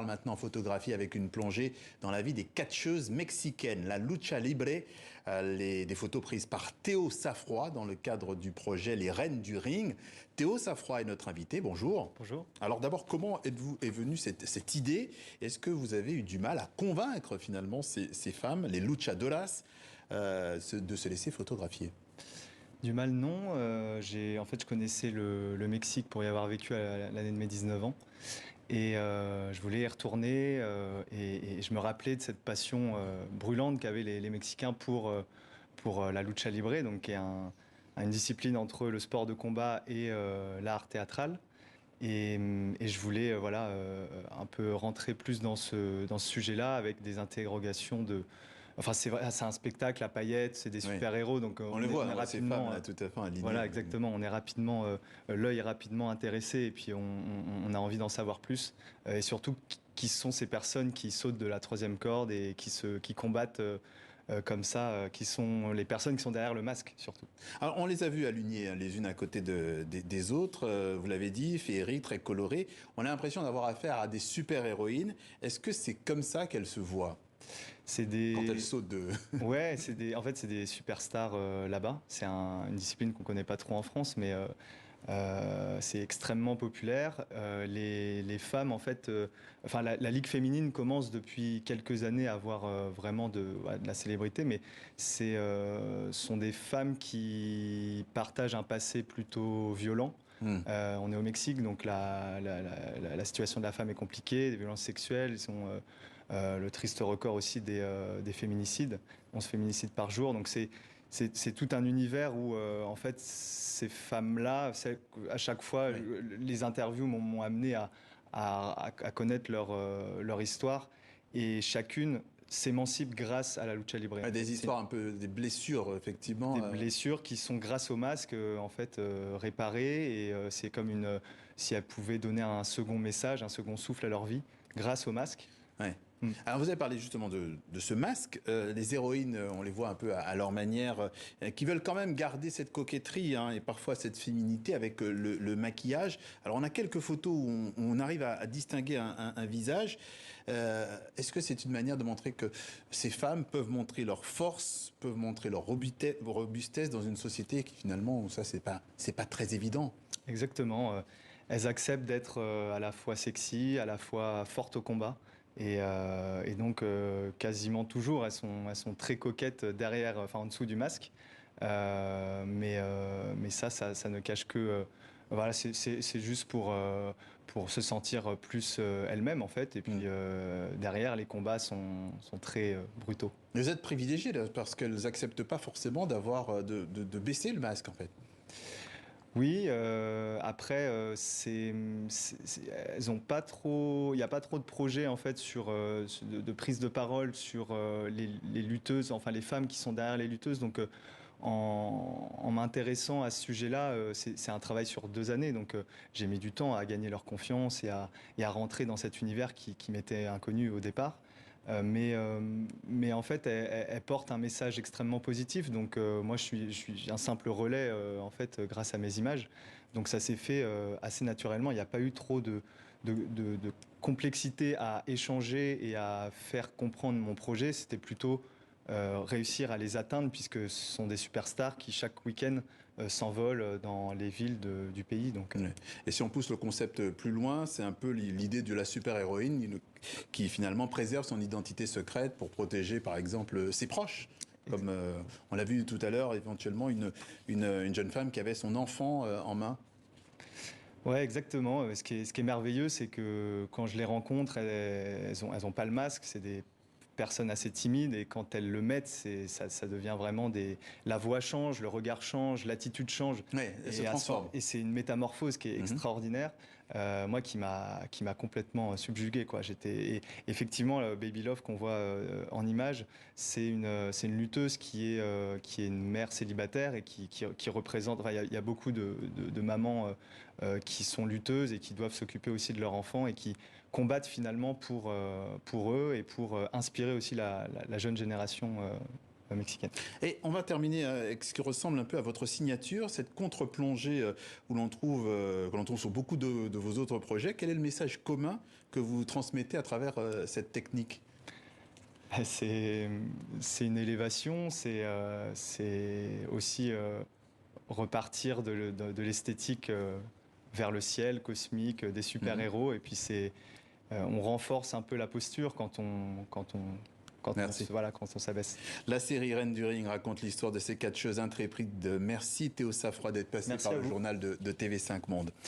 maintenant photographiée avec une plongée dans la vie des catcheuses mexicaines, la lucha libre, des photos prises par Théo Safroy dans le cadre du projet Les Reines du Ring. Théo Safroy est notre invité, bonjour. Bonjour. Alors d'abord, comment est venue cette idée? Est-ce que vous avez eu du mal à convaincre finalement ces femmes, les luchadoras, de se laisser photographier? Du mal, non. En fait, je connaissais le Mexique pour y avoir vécu à l'année de mes 19 ans. Et je voulais y retourner et je me rappelais de cette passion brûlante qu'avaient les Mexicains pour la lucha libre, donc qui est une discipline entre le sport de combat et l'art théâtral. Et je voulais un peu rentrer plus dans ce sujet-là avec des interrogations de... Enfin, c'est un spectacle à paillettes, c'est des super-héros, donc on les voit, on est rapidement... ces femmes, là, tout à fait alignées. Voilà, exactement. On est rapidement... l'œil est rapidement intéressé et puis on a envie d'en savoir plus. Et surtout, qui sont ces personnes qui sautent de la troisième corde et qui combattent... comme ça, qui sont les personnes qui sont derrière le masque, surtout. Alors, on les a vues alignées les unes à côté des autres, vous l'avez dit, féeriques, très colorées. On a l'impression d'avoir affaire à des super-héroïnes. Est-ce que c'est comme ça qu'elles se voient quand elles sautent de... Ouais, en fait, c'est des superstars là-bas. C'est une discipline qu'on connaît pas trop en France, mais c'est extrêmement populaire. Les femmes, en fait, la Ligue féminine commence depuis quelques années à avoir vraiment de la célébrité, mais sont des femmes qui partagent un passé plutôt violent. On est au Mexique, donc la situation de la femme est compliquée, des violences sexuelles, ils sont le triste record aussi des féminicides, 11 féminicides par jour, donc c'est tout un univers où, en fait, ces femmes-là, à chaque fois, les interviews m'ont amené à connaître leur histoire, et chacune s'émancipe grâce à la lucha libre. Des histoires un peu, des blessures, effectivement. Des blessures qui sont, grâce au masque, en fait, réparées, et c'est comme si elles pouvaient donner un second message, un second souffle à leur vie, grâce au masque. Ouais. Alors vous avez parlé justement de ce masque. Les héroïnes, on les voit un peu à leur manière, qui veulent quand même garder cette coquetterie et parfois cette féminité avec le maquillage. Alors on a quelques photos où on arrive à distinguer un visage. Est-ce que c'est une manière de montrer que ces femmes peuvent montrer leur force, peuvent montrer leur robustesse dans une société qui finalement, ça c'est pas très évident? Exactement. Elles acceptent d'être à la fois sexy, à la fois fortes au combat. Et donc, quasiment toujours, elles sont très coquettes derrière, en dessous du masque. Mais ça ne cache que... voilà, c'est juste pour se sentir plus elles-mêmes, en fait. Et puis, derrière, les combats sont très brutaux. Vous êtes privilégiés, là, parce qu'elles n'acceptent pas forcément de baisser le masque, en fait. Oui, après, elles ont pas trop, il n'y a pas trop de projets en fait de prise de parole sur les lutteuses, enfin les femmes qui sont derrière les lutteuses. Donc, en m'intéressant à ce sujet-là, c'est un travail sur 2 années. Donc, j'ai mis du temps à gagner leur confiance et à rentrer dans cet univers qui m'était inconnu au départ. Mais en fait, elle porte un message extrêmement positif. Donc, moi, je suis un simple relais, en fait, grâce à mes images. Donc, ça s'est fait assez naturellement. Il n'y a pas eu trop de complexité à échanger et à faire comprendre mon projet. C'était plutôt réussir à les atteindre, puisque ce sont des superstars qui, chaque week-end, s'envolent dans les villes du pays. Donc, Et si on pousse le concept plus loin, c'est un peu l'idée de la super-héroïne qui finalement préserve son identité secrète pour protéger, par exemple, ses proches. Comme on l'a vu tout à l'heure, éventuellement, une jeune femme qui avait son enfant en main. Ouais, exactement. Ce qui est merveilleux, c'est que quand je les rencontre, elles ont pas le masque, c'est des personnes assez timides, et quand elles le mettent, ça devient vraiment la voix change, le regard change, l'attitude change. Ouais, elle se transforme. Et c'est une métamorphose qui est extraordinaire. Moi, qui m'a complètement subjugué, quoi. Et effectivement, Baby Love qu'on voit en image, c'est une lutteuse qui est une mère célibataire et qui représente. Enfin, il y a beaucoup de mamans qui sont lutteuses et qui doivent s'occuper aussi de leurs enfants et qui combattent finalement pour eux et pour inspirer aussi la jeune génération mexicaine. Et on va terminer avec ce qui ressemble un peu à votre signature, cette contre-plongée que l'on trouve sur beaucoup de vos autres projets. Quel est le message commun que vous transmettez à travers cette technique? C'est une élévation, c'est aussi repartir de l'esthétique vers le ciel cosmique, des super-héros, et puis on renforce un peu la posture voilà, quand on s'abaisse. La série Reine du Ring raconte l'histoire de ces catcheuses intrépides. Merci Théo Safroy d'être passé par le journal de TV5 Monde.